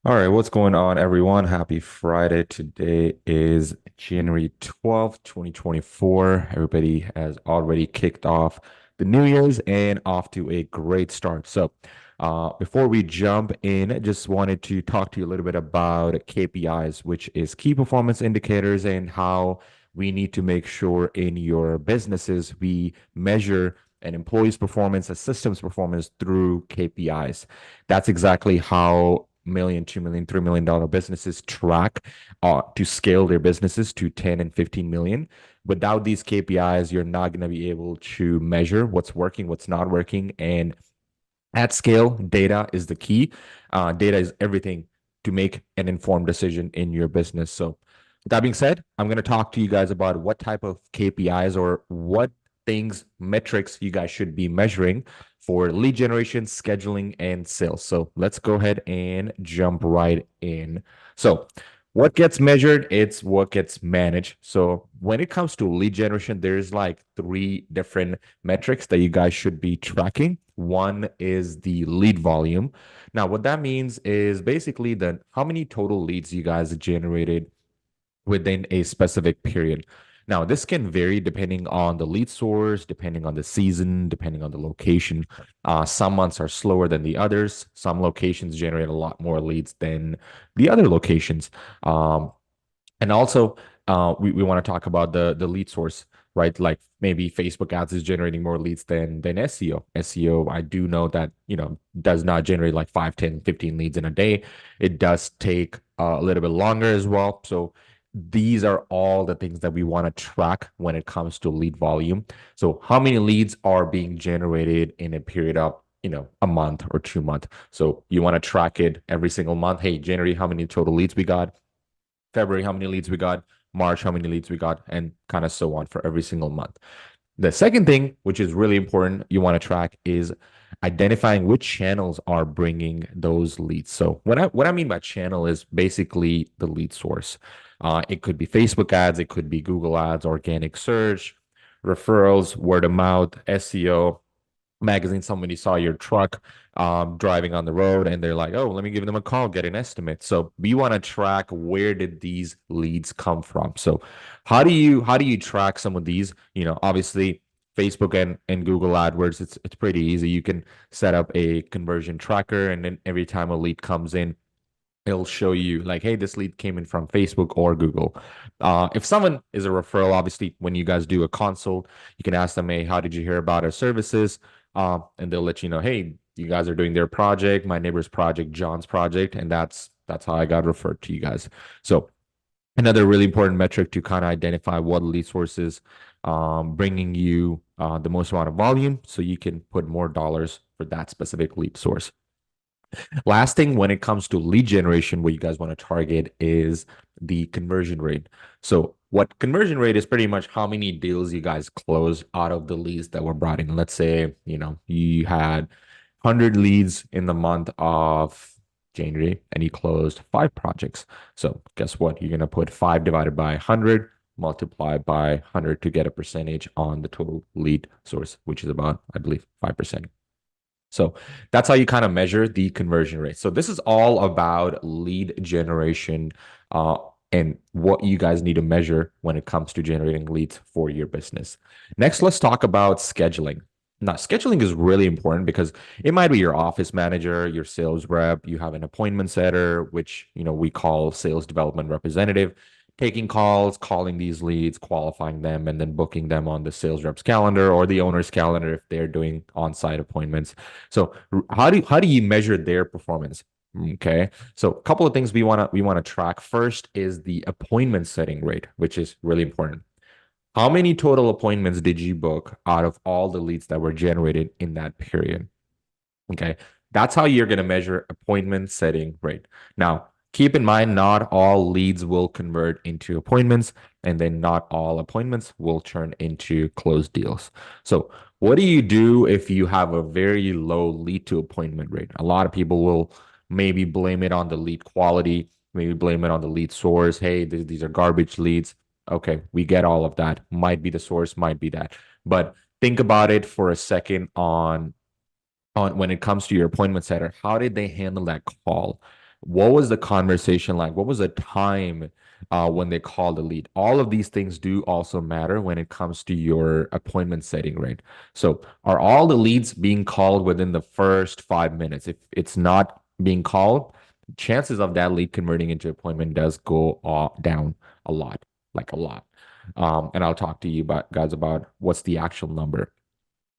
All right, what's going on, everyone? Happy Friday. Today is January 12th, 2024. Everybody has already kicked off the New Year's and off to a great start. Before we jump in, I just wanted to talk to you a little bit about KPIs, which is key performance indicators, and how we need to make sure in your businesses we measure an employee's performance, a system's performance through KPIs. That's exactly how million, 2 million, $3 million businesses track to scale their businesses to 10 and 15 million. Without these KPIs, you're not going to be able to measure what's working, what's not working. And at scale, data is the key. Data is everything to make an informed decision in your business. So, with that being said, I'm going to talk to you guys about what type of KPIs or what things, metrics you guys should be measuring for lead generation, scheduling, and sales. So, let's go ahead and jump right in. So, what gets measured, it's what gets managed. So, when it comes to lead generation, there's like three different metrics that you guys should be tracking. One is the lead volume. Now, what that means is basically the how many total leads you guys generated within a specific period. Now, this can vary depending on the lead source, depending on the season, depending on the location. Some months are slower than the others. Some locations generate a lot more leads than the other locations. Um, and also, we want to talk about the lead source, right? Like maybe Facebook ads is generating more leads than SEO. SEO, I do know that, does not generate like 5, 10, 15 leads in a day. It does take a little bit longer as well. So these are all the things that we want to track when it comes to lead volume. So how many leads are being generated in a period of a month or 2 months. So you want to track it every single month. Hey, January, how many total leads we got? February, how many leads we got, March, how many leads we got, and kind of so on for every single month. The second thing, which is really important, you want to track is identifying which channels are bringing those leads. So what I mean by channel is basically the lead source. It could be Facebook ads, it could be Google ads, organic search, referrals, word of mouth, SEO, magazine. Somebody saw your truck driving on the road and they're like, oh, let me give them a call, get an estimate. So we want to track where did these leads come from. So how do you track some of these? Obviously Facebook and Google AdWords, it's pretty easy. You can set up a conversion tracker, and then every time a lead comes in, it'll show you like, hey, this lead came in from Facebook or Google. If someone is a referral, obviously, when you guys do a consult, you can ask them, hey, how did you hear about our services? And they'll let you know, hey, you guys are doing their project, my neighbor's project, John's project, and that's how I got referred to you guys. So another really important metric to kind of identify what lead sources bringing you the most amount of volume, so you can put more dollars for that specific lead source. Last thing, when it comes to lead generation, what you guys want to target is the conversion rate. So, what conversion rate is pretty much how many deals you guys close out of the leads that were brought in. Let's say, you had 100 leads in the month of January and you closed 5 projects. So, guess what? You're going to put 5 divided by 100, multiply by 100 to get a percentage on the total lead source, which is about, I believe, 5%. So that's how you kind of measure the conversion rate. So this is all about lead generation uh, and what you guys need to measure when it comes to generating leads for your business. Next, let's talk about scheduling. Now, scheduling is really important because it might be your office manager, your sales rep, you have an appointment setter, which we call sales development representative, taking calls, calling these leads, qualifying them, and then booking them on the sales rep's calendar or the owner's calendar if they're doing on-site appointments. So how do you measure their performance? Okay. So a couple of things we want to track. First is the appointment setting rate, which is really important. How many total appointments did you book out of all the leads that were generated in that period? Okay. That's how you're going to measure appointment setting rate. Now, keep in mind, not all leads will convert into appointments, and then not all appointments will turn into closed deals. So, what do you do if you have a very low lead to appointment rate? A lot of people will maybe blame it on the lead quality, maybe blame it on the lead source. Hey, these are garbage leads. Okay, we get all of that. Might be the source, might be that. But think about it for a second on when it comes to your appointment setter. How did they handle that call? What was the conversation like? What was the time when they called the lead? All of these things do also matter when it comes to your appointment setting, right? So, are all the leads being called within the first 5 minutes? If it's not being called, chances of that lead converting into appointment does go down a lot, like a lot. And I'll talk to you about guys about what's the actual number.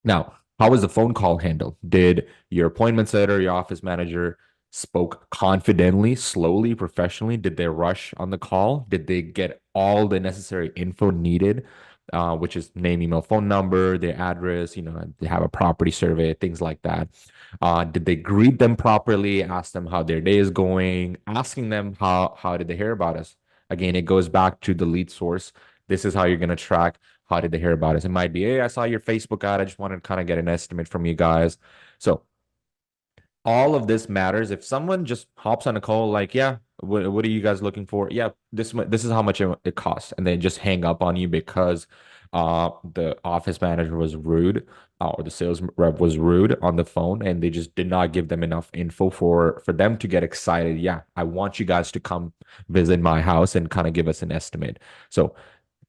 Now, how was the phone call handled? Did your appointment setter, your office manager spoke confidently, slowly, professionally? Did they rush on the call? Did they get all the necessary info needed, which is name, email, phone number, their address, they have a property survey, things like that. Did they greet them properly, ask them how their day is going, asking them how did they hear about us? Again, it goes back to the lead source. This is how you're going to track how did they hear about us. It might be, hey, I saw your Facebook ad. I just wanted to kind of get an estimate from you guys. So all of this matters. If someone just hops on a call, like, yeah, what are you guys looking for? Yeah, this is how much it costs, and then just hang up on you because the office manager was rude, or the sales rep was rude on the phone, and they just did not give them enough info for them to get excited. Yeah, I want you guys to come visit my house and kind of give us an estimate. So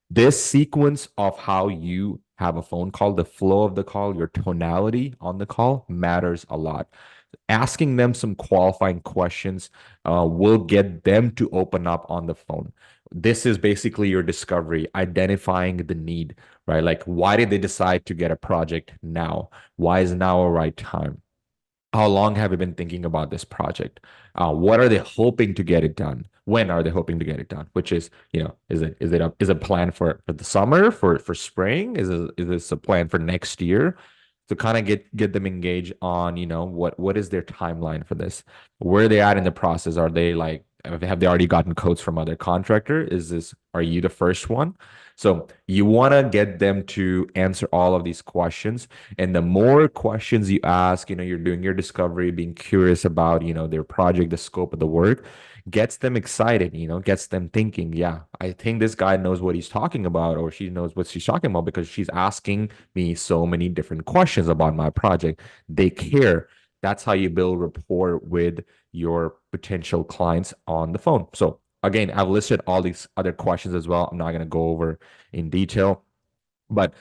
this sequence of how you have a phone call, the flow of the call, your tonality on the call matters a lot. Asking them some qualifying questions will get them to open up on the phone. This is basically your discovery, identifying the need, right? Like, why did they decide to get a project now? Why is now a right time? How long have you been thinking about this project? What are they hoping to get it done? When are they hoping to get it done? Which is, is it a plan for the summer, for spring? Is this a plan for next year? To kind of get them engaged on, what is their timeline for this? Where are they at in the process? Are they like have they already gotten quotes from other contractor? Are you the first one? So you want to get them to answer all of these questions. And the more questions you ask, you're doing your discovery, being curious about, their project, the scope of the work, gets them excited, gets them thinking, yeah, I think this guy knows what he's talking about, or she knows what she's talking about because she's asking me so many different questions about my project. They care. That's how you build rapport with your potential clients on the phone. So again, I've listed all these other questions as well. I'm not going to go over in detail, but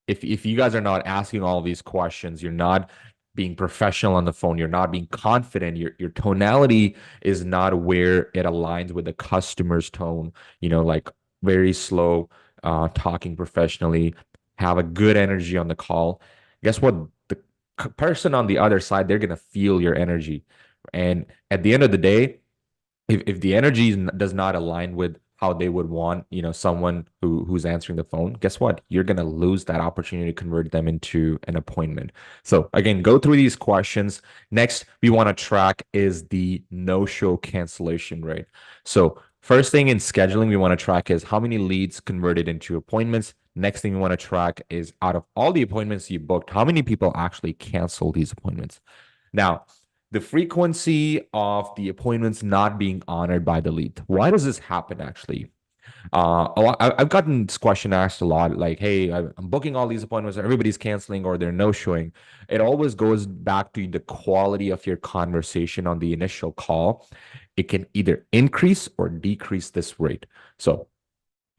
if you guys are not asking all these questions, you're not being professional on the phone, you're not being confident, your tonality is not where it aligns with the customer's tone, like very slow, talking professionally, have a good energy on the call. Guess what? The person on the other side, they're gonna feel your energy. And at the end of the day, if the energy does not align with how they would want, someone who's answering the phone, guess what? You're gonna lose that opportunity to convert them into an appointment. So again, go through these questions. Next, we want to track is the no-show cancellation rate. So first thing in scheduling, we want to track is how many leads converted into appointments. Next thing we want to track is out of all the appointments you booked, how many people actually cancel these appointments. Now, the frequency of the appointments not being honored by the lead. Why does this happen actually? I've gotten this question asked a lot, like, "Hey, I'm booking all these appointments, and everybody's canceling or they're no showing." It always goes back to the quality of your conversation on the initial call. It can either increase or decrease this rate. So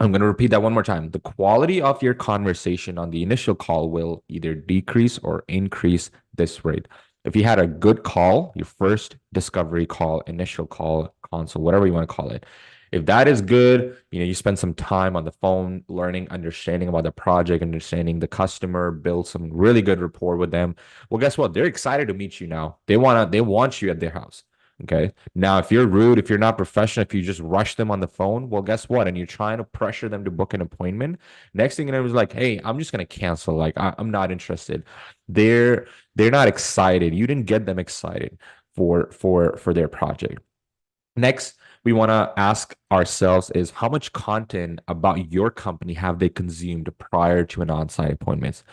I'm going to repeat that one more time. The quality of your conversation on the initial call will either decrease or increase this rate. If you had a good call, your first discovery call, initial call, console, whatever you want to call it, if that is good, you spend some time on the phone learning, understanding about the project, understanding the customer, build some really good rapport with them. Well, guess what? They're excited to meet you now. They want you at their house. Okay. Now, if you're rude, if you're not professional, if you just rush them on the phone, well, guess what? And you're trying to pressure them to book an appointment. Next thing you know, it was like, hey, I'm just gonna cancel. Like, I'm not interested. They're they're not excited. You didn't get them excited for their project. Next, we want to ask ourselves is how much content about your company have they consumed prior to an on-site appointment?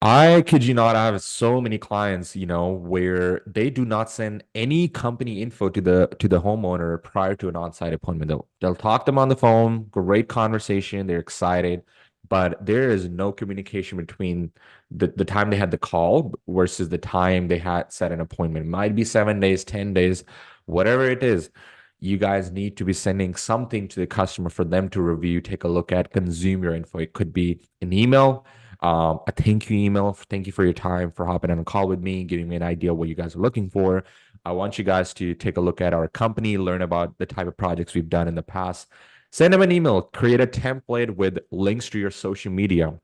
I kid you not, I have so many clients, where they do not send any company info to the homeowner prior to an on-site appointment. They'll talk to them on the phone, great conversation, they're excited, but there is no communication between the time they had the call versus the time they had set an appointment. It might be 7 days, 10 days. whatever it is, you guys need to be sending something to the customer for them to review, take a look at, consume your info. It could be an email, a thank you email. Thank you for your time, for hopping on a call with me, giving me an idea of what you guys are looking for. I want you guys to take a look at our company, learn about the type of projects we've done in the past. Send them an email, create a template with links to your social media,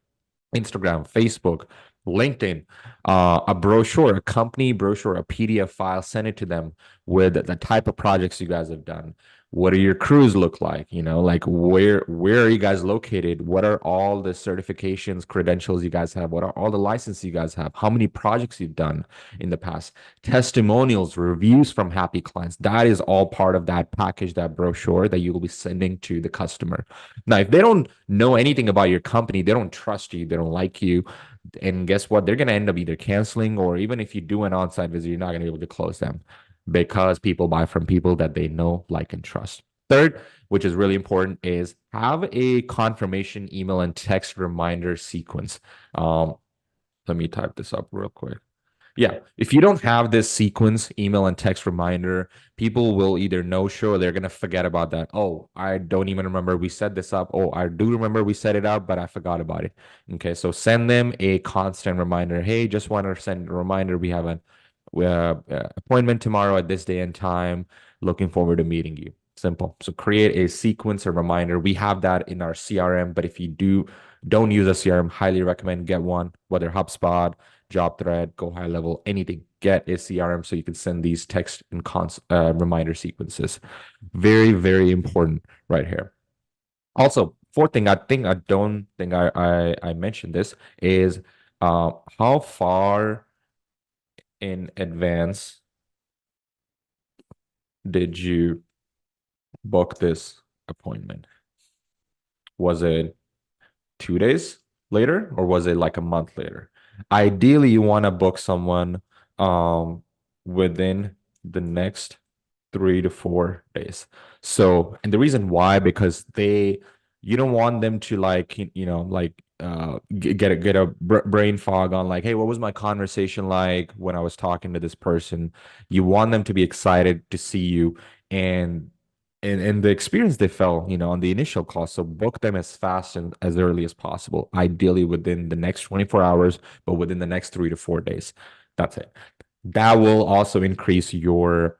Instagram, Facebook, LinkedIn, a brochure, a company brochure, a PDF file, send it to them with the type of projects you guys have done. What do your crews look like? You know, like where are you guys located? What are all the certifications, credentials you guys have? What are all the licenses you guys have? How many projects you've done in the past? Testimonials, reviews from happy clients. That is all part of that package, that brochure that you will be sending to the customer. Now, if they don't know anything about your company, they don't trust you, they don't like you, and guess what? They're going to end up either canceling, or even if you do an on-site visit, you're not going to be able to close them because people buy from people that they know, like, and trust. Third, which is really important, is have a confirmation email and text reminder sequence. Um, Let me type this up real quick. Yeah, if you don't have this sequence, email and text reminder, people will either no show or they're gonna forget about that. Oh, I don't even remember we set this up. Oh, I do remember we set it up, but I forgot about it. Okay, so send them a constant reminder. Hey, just want to send a reminder. We have appointment tomorrow at this day and time. Looking forward to meeting you. Simple. So create a sequence, a reminder. We have that in our CRM, but if you don't use a CRM, highly recommend get one, whether HubSpot, job thread, go high level, anything. Get a CRM so you can send these text and reminder sequences. Very, very important right here. Also, fourth thing, I don't think I mentioned this is how far in advance did you book this appointment? Was it 2 days later or was it like a month later? Ideally, you want to book someone um within the next 3 to 4 days. So, and the reason why, because you don't want them to, like, like get a brain fog on, like, hey, what was my conversation like when I was talking to this person? You want them to be excited to see you, and and the experience they felt, on the initial call. So book them as fast and as early as possible, ideally within the next 24 hours, but within the next 3 to 4 days. That's it. That will also increase your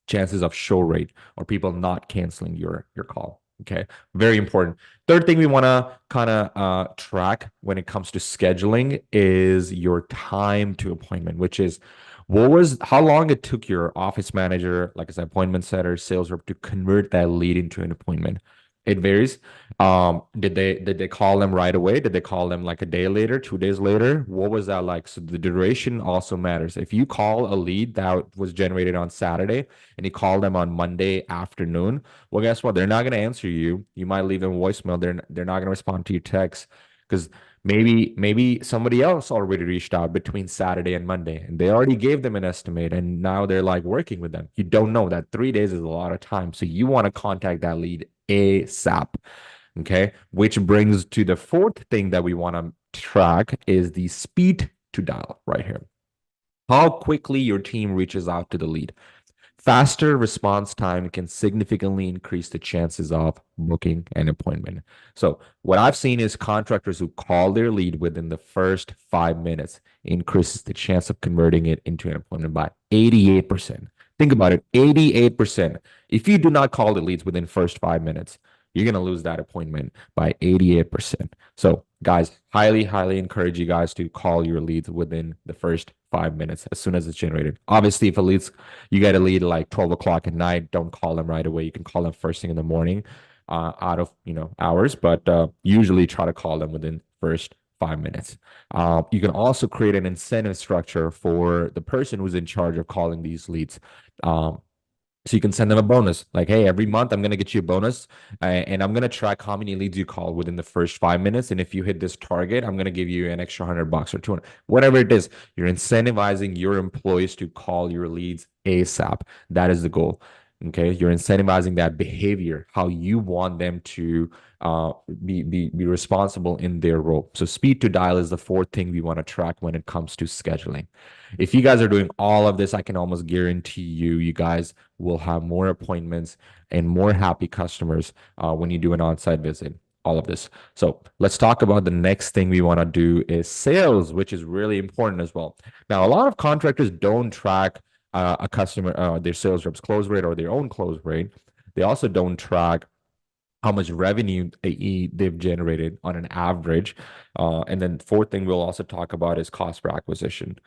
chances of show rate or people not canceling your call. Okay, very important. Third thing we want to kind of track when it comes to scheduling is your time to appointment, which is how long it took your office manager, like I said, appointment setter, sales rep, to convert that lead into an appointment. It varies. Did they call them right away? Did they call them like a day later, 2 days later? What was that like? So the duration also matters. If you call a lead that was generated on Saturday and you call them on Monday afternoon, well, guess what? They're not going to answer you. You might leave them a voicemail. They're not going to respond to your text because maybe somebody else already reached out between Saturday and Monday and they already gave them an estimate and now they're like working with them. You don't know that 3 days is a lot of time. So you want to contact that lead ASAP. Okay. Which brings to the fourth thing that we want to track is the speed to dial right here. How quickly your team reaches out to the lead. Faster response time can significantly increase the chances of booking an appointment. So, what I've seen is contractors who call their lead within the first 5 minutes increases the chance of converting it into an appointment by 88%. Think about it, 88%. If you do not call the leads within first 5 minutes, you're going to lose that appointment by 88%. So, guys, highly, highly encourage you guys to call your leads within the first 5 minutes as soon as it's generated. Obviously, if you get a lead like 12 o'clock at night, don't call them right away. You can call them first thing in the morning, out of hours, but usually try to call them within first 5 minutes. You can also create an incentive structure for the person who's in charge of calling these leads. So you can send them a bonus, like, hey, every month I'm going to get you a bonus, and I'm going to track how many leads you call within the first 5 minutes. And if you hit this target, I'm going to give you an extra $100 or 200, whatever it is. You're incentivizing your employees to call your leads ASAP. That is the goal. Okay, you're incentivizing that behavior, how you want them to uh, be responsible in their role. So speed to dial is the fourth thing we want to track when it comes to scheduling. If you guys are doing all of this, I can almost guarantee you guys will have more appointments and more happy customers when you do an on-site visit. All of this. So let's talk about the next thing we want to do is sales, which is really important as well. Now, a lot of contractors don't track a customer, their sales reps close rate or their own close rate. They also don't track how much revenue they've generated on an average. And then fourth thing we'll also talk about is cost per acquisition.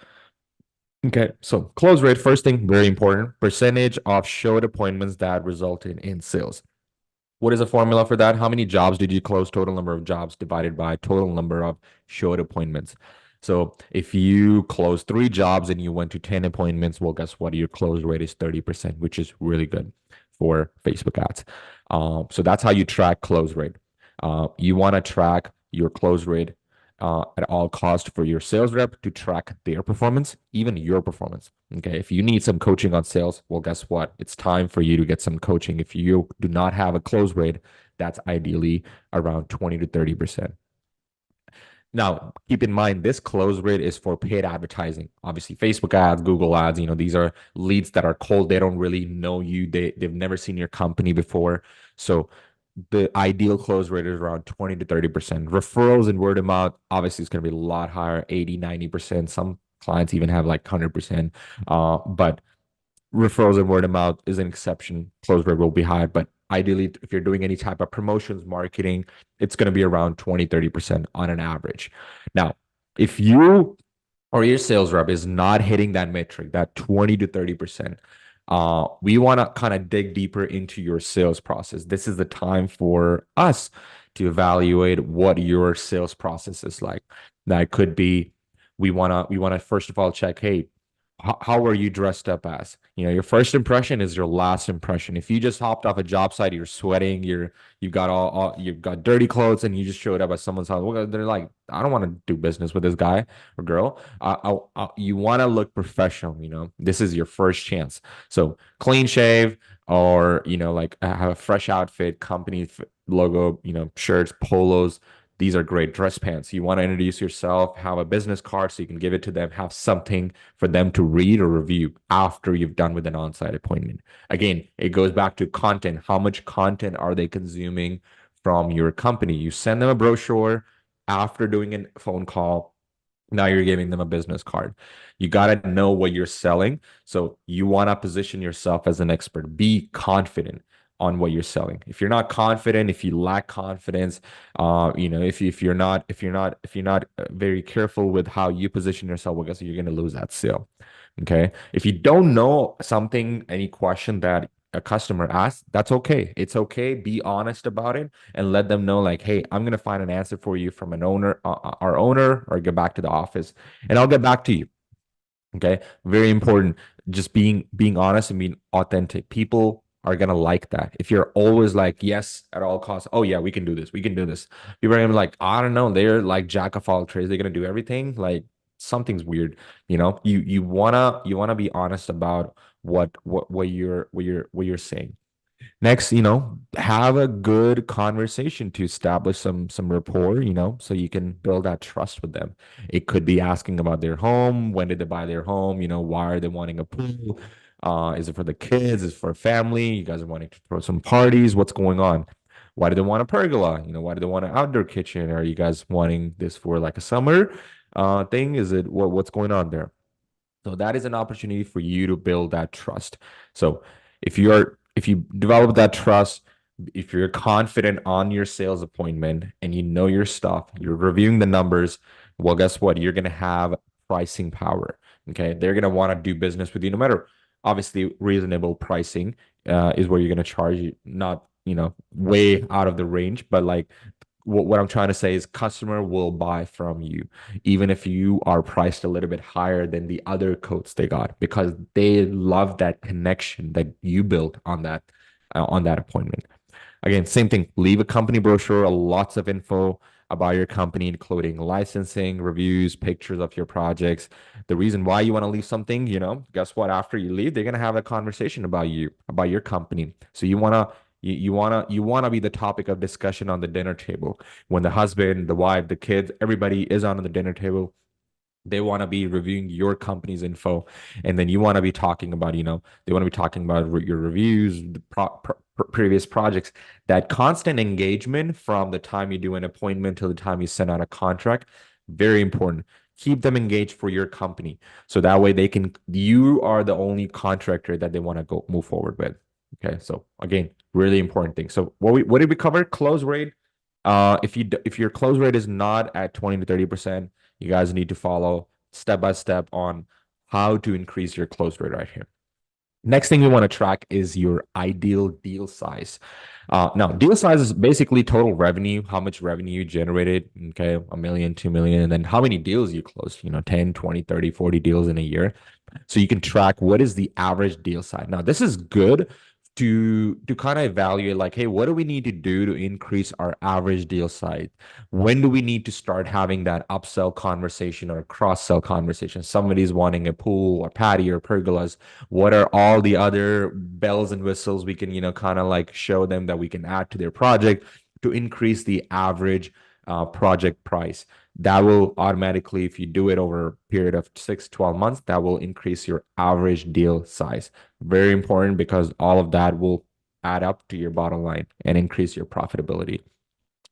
Okay, so close rate, first thing, very important, percentage of showed appointments that resulted in sales. What is the formula for that? How many jobs did you close? Total number of jobs divided by total number of showed appointments. So if you close three jobs and you went to 10 appointments, well, guess what? Your close rate is 30%, which is really good for Facebook ads. So that's how you track close rate. You want to track your close rate at all cost for your sales rep to track their performance, even your performance. Okay. If you need some coaching on sales, well, guess what? It's time for you to get some coaching. If you do not have a close rate, that's ideally around 20 to 30%. Now, keep in mind this close rate is for paid advertising. Obviously, Facebook ads, Google ads, these are leads that are cold. They don't really know you. They've never seen your company before. So the ideal close rate is around 20 to 30%. Referrals and word of mouth, obviously, it's going to be a lot higher, 80, 90%. Some clients even have like 100%. But referrals and word of mouth is an exception. Close rate will be high, but ideally, if you're doing any type of promotions, marketing, it's going to be around 20, 30% on an average. Now, if you or your sales rep is not hitting that metric, that 20 to 30%, we want to kind of dig deeper into your sales process. This is the time for us to evaluate what your sales process is like. Now, it could be we want to first of all check, hey, how are you dressed up as? Your first impression is your last impression. If you just hopped off a job site, you're sweating, you got you've got dirty clothes, and you just showed up at someone's house, well, they're like, I don't want to do business with this guy or girl. You want to look professional. This is your first chance. So clean shave, or like have a fresh outfit, company logo, shirts, polos. These are great dress pants. You want to introduce yourself, have a business card so you can give it to them, have something for them to read or review after you've done with an on-site appointment. Again, it goes back to content. How much content are they consuming from your company? You send them a brochure after doing a phone call. Now you're giving them a business card. You got to know what you're selling. So you want to position yourself as an expert. Be confident on what you're selling. If you're not confident, if you lack confidence, if you're not very careful with how you position yourself, well, guess you're going to lose that sale. Okay. If you don't know something, any question that a customer asks, that's okay. It's okay. Be honest about it and let them know, like, hey, I'm gonna find an answer for you from an owner, our owner, or get back to the office, and I'll get back to you. Okay. Very important. Just being honest and being authentic. People are gonna like that. If you're always like, yes, at all costs, oh yeah, we can do this, we can do this. People are gonna be like, I don't know, they're like jack of all trades, they're gonna do everything. Like something's weird. You wanna be honest about what you're saying. Next, have a good conversation to establish some rapport, so you can build that trust with them. It could be asking about their home, when did they buy their home, why are they wanting a pool? Is it for the kids? Is it for family? You guys are wanting to throw some parties? What's going on? Why do they want a pergola? Why do they want an outdoor kitchen? Are you guys wanting this for like a summer thing? Is it what's going on there? So that is an opportunity for you to build that trust. So if you develop that trust, if you're confident on your sales appointment and you know your stuff, you're reviewing the numbers, well, guess what? You're gonna have pricing power. Okay. They're gonna want to do business with you no matter obviously reasonable pricing is where you're gonna charge you, not way out of the range, but like what I'm trying to say is customer will buy from you, even if you are priced a little bit higher than the other coats they got, because they love that connection that you built on that appointment. Again, same thing. Leave a company brochure, lots of info. about your company, including licensing, reviews, pictures of your projects, the reason why you want to leave something, guess what? After you leave, they're gonna have a conversation about you, about your company. So you wanna be the topic of discussion on the dinner table. When the husband, the wife, the kids, everybody is on the dinner table, they want to be reviewing your company's info, and then you want to be talking about, they want to be talking about your reviews, the previous projects. That constant engagement from the time you do an appointment till the time you send out a contract, very important. Keep them engaged for your company, so that way you are the only contractor that they want to go move forward with. Okay, so again, really important thing. So what did we cover? Close rate. If your close rate is not at 20 to 30%, you guys need to follow step by step on how to increase your close rate right here. Next thing we want to track is your ideal deal size. Now, deal size is basically total revenue, how much revenue you generated, okay, a million, 2 million, and then how many deals you closed, 10, 20, 30, 40 deals in a year. So you can track what is the average deal size. Now, this is good to kind of evaluate, like, hey, what do we need to do to increase our average deal size? When do we need to start having that upsell conversation or cross-sell conversation? Somebody's wanting a pool or patio or pergolas. What are all the other bells and whistles we can, kind of like show them that we can add to their project to increase the average project price? That will automatically, if you do it over a period of 6 to 12 months, that will increase your average deal size. Very important, because all of that will add up to your bottom line and increase your profitability.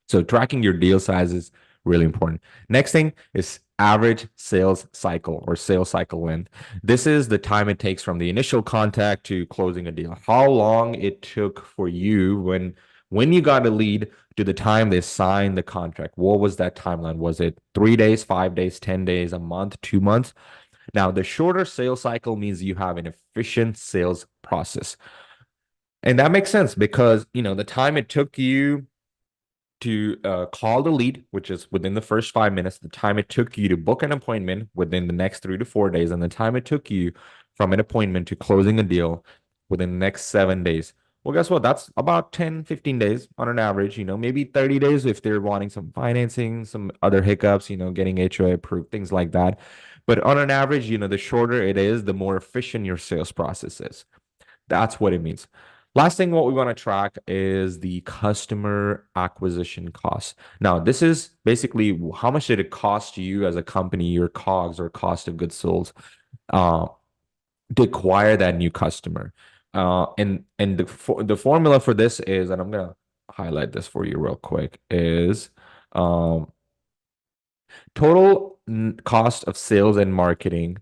So tracking your deal size is really important. Next thing is average sales cycle or sales cycle length. This is the time it takes from the initial contact to closing a deal. How long it took for you when you got a lead to the time they signed the contract. What was that timeline? Was it 3 days, 5 days, 10 days, a month, 2 months? Now, the shorter sales cycle means you have an efficient sales process. And that makes sense because, the time it took you to call the lead, which is within the first 5 minutes, the time it took you to book an appointment within the next 3 to 4 days, and the time it took you from an appointment to closing a deal within the next 7 days. Well, guess what? That's about 10, 15 days on an average, maybe 30 days if they're wanting some financing, some other hiccups, getting HOA approved, things like that. But on an average, the shorter it is, the more efficient your sales process is. That's what it means. Last thing, what we want to track is the customer acquisition cost. Now, this is basically how much did it cost you as a company, your COGS or cost of goods sold, uh, to acquire that new customer. And the formula for this is, and I'm gonna highlight this for you real quick, is total cost of sales and marketing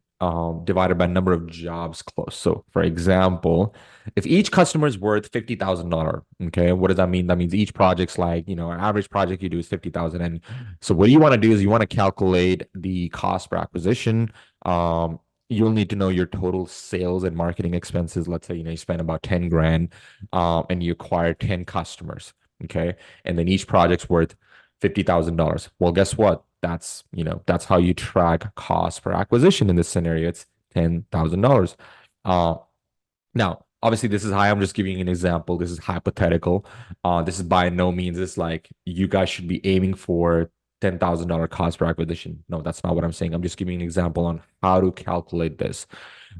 divided by number of jobs closed. So, for example, if each customer is worth $50,000, okay, what does that mean? That means each project's like, an average project you do is 50,000. And so, what you want to do is you want to calculate the cost per acquisition. You'll need to know your total sales and marketing expenses. Let's say, you spend about 10 grand, and you acquire 10 customers, okay, and then each project's worth $50,000. Well, guess what? That's how you track cost per acquisition in this scenario. It's $10,000. Uh, Now, obviously, this is high. I'm just giving you an example. This is hypothetical. This is by no means, it's like you guys should be aiming for $10,000 cost per acquisition. No, that's not what I'm saying. I'm just giving an example on how to calculate this.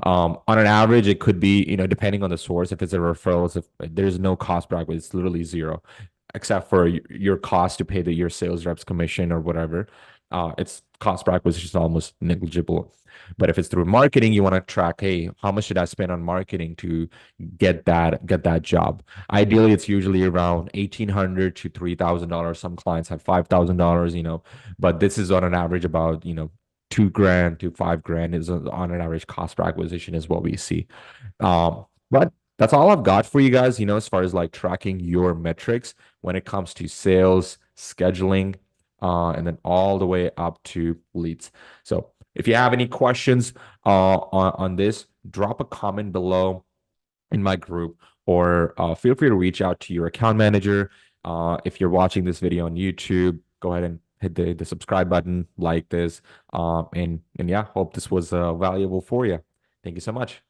On an average, it could be, depending on the source, if it's a referral, if there's no cost per acquisition, it's literally zero, except for your cost to pay your sales reps commission or whatever. It's cost per acquisition is almost negligible. But if it's through marketing, you want to track, hey, how much did I spend on marketing to get that job? Ideally, it's usually around $1,800 to $3,000. Some clients have $5,000, but this is on an average about, 2 grand to 5 grand is on an average cost per acquisition is what we see. But that's all I've got for you guys, as far as like tracking your metrics when it comes to sales, scheduling, and then all the way up to leads. So if you have any questions on this, drop a comment below in my group, or feel free to reach out to your account manager. If you're watching this video on YouTube, go ahead and hit the subscribe button, like this, and yeah, hope this was valuable for you. Thank you so much.